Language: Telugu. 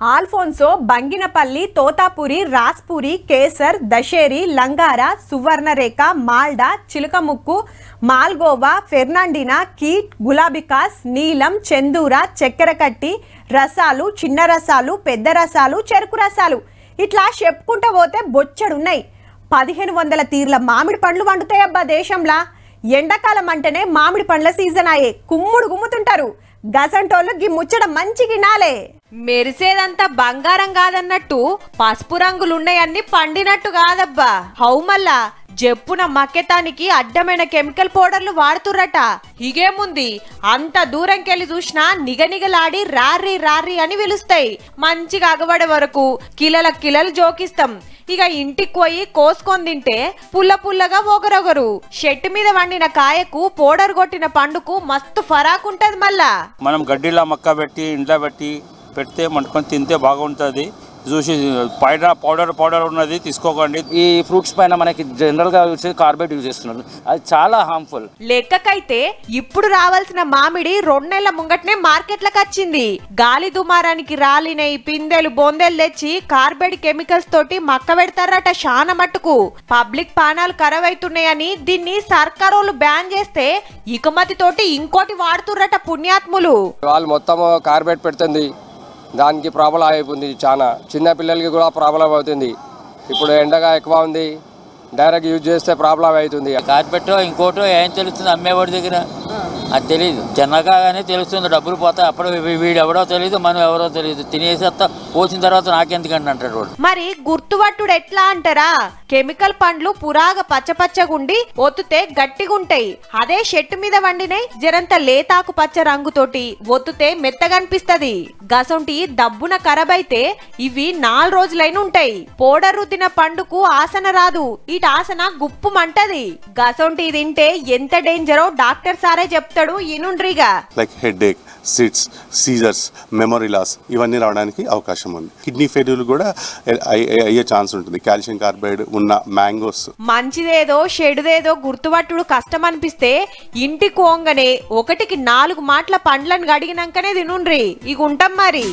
ఆల్ఫోన్సో, బంగినపల్లి, తోతాపురి, రాస్పురి, కేసర్, దశేరి, లంగారా, సువర్ణరేఖ, మాల్డా, చిలుకముక్కు, మాల్గోవా, ఫెర్నాండినా, కీట్, గులాబికాస్, నీలం, చందూర, చక్కెరకట్టి, రసాలు, చిన్న రసాలు, పెద్ద రసాలు, చెరుకు రసాలు ఇట్లా చెప్పుకుంటూ పోతే బొచ్చడున్నాయి. 1500 తీర్ల మామిడి పండ్లు వండుతాయబ్బా దేశంలా. ఎండాకాలం అంటేనే మామిడి పండ్ల సీజన్ అయ్యే కుమ్ముడు గుమ్ముతుంటారు. గసంటోళ్ళు గి ముచ్చట మంచిగా నాలే. మెరిసేదంతా బంగారం కాదన్నట్టు పసుపు రంగులున్నాయన్ని పండినట్టు కాదబ్బా. హౌమల్లా జప్పున మక్కెతానికి అడ్డమైన కెమికల్ పౌడర్లు వాడుతుర్రట. ఇగేముంది అంత దూరంకెళ్ళి చూసినా నిగనిగలాడి రార్రీ రార్రీ అని పిలుస్తాయి. మంచిగా అగబడే వరకు కిలలు జోకిస్తాం. ఇక ఇంటికి పోయి కోసుకొని తింటే పుల్ల పుల్లగా ఒగరొగరు. చెట్టు మీద వండిన కాయకు పౌడర్ కొట్టిన పండుకు మస్తు ఫరాకుంటది. మళ్ళా మనం గడ్డిలా మక్క పెట్టి ఇంట్లో పెడితే మంటుకొని తింటే బాగుంటుంది. చూసి పౌడర్ ఉన్నది తీసుకోకండి. ఈ ఫ్రూట్స్ పైన మనకి జనరల్ గా కార్బైడ్ యూజ్ చేస్తున్నారు, అది చాలా హార్మ్ఫుల్. లెక్కకైతే ఇప్పుడు రావాల్సిన మామిడి 2 నెలల ముంగటనే మార్కెట్లకు వచ్చింది. గాలి దుమారానికి రాలినై పిందెలు బొందెలు తెచ్చి కార్బైడ్ కెమికల్స్ తోటి మక్క పెడతారట. శాన మట్టుకు పబ్లిక్ పానాలు ఖరాబ్ అవుతున్నాయని దీన్ని సర్కారోళ్ళు బ్యాన్ చేస్తే ఇకమతి తోటి ఇంకోటి వాడుతుర్రట పుణ్యాత్ములు. వాళ్ళు మొత్తం కార్బైడ్ పెడుతుంది, దానికి ప్రాబ్లం అయిపోయింది. చాలా చిన్న పిల్లలకి కూడా ప్రాబ్లం అవుతుంది. ఇప్పుడు ఎండగా ఎక్కువ ఉంది, డైరెక్ట్ యూజ్ చేస్తే ప్రాబ్లం అవుతుంది. కార్పెట్టో ఇంకోటో ఏం తెలుస్తుంది అమ్మేవాడి దగ్గర, అది తెలియదు. చిన్నగానే తెలుస్తుంది, డబ్బులు పోతాయి. అప్పుడు వీడు ఎవడో తెలియదు, మనం ఎవరో తెలియదు. తినేసేస్తా, పోసిన తర్వాత నాకెందుకండి అంటాడు వాడు. మరి గుర్తుపట్టుడు ఎట్లా అంటారా? కెమికల్ పండ్లు పురాగా పచ్చపచ్చగుండి ఒత్తుతే గట్టిగుంటాయి. అదే చెట్టు మీద వండినై జరంత లేతాకు పచ్చ రంగుతోటి ఒత్తుతే మెత్తగనిపిస్తది. గసొంటి దబ్బున ఖరాబైతే ఇవి 4 రోజులైన ఉంటాయి. పౌడర్ రుద్దిన పండుకు ఆసన రాదు, ఇటు ఆసన గుప్పుమంటది. గసొంటి తింటే ఎంత డేంజరో డాక్టర్ సారే చెప్తాడు. ఇనుండ్రిగా like headache, fits, seizures, memory loss ఇవన్నీ రావడానికి అవకాశం ఉంది. కిడ్నీ ఫెయిల్యూర్ కూడా అయ్యే ఛాన్స్ ఉంటుంది. కాల్షియం కార్బైడ్ ఉన్న మ్యాంగోస్. మంచిదేదో చెడుదేదో గుర్తుపట్టుడు కష్టం అనిపిస్తే ఇంటికి పోంగనే 1కి 4 మాటల పండ్లను గడిగినాకనే తినుండ్రి. ఇక ఉంటాం మరి.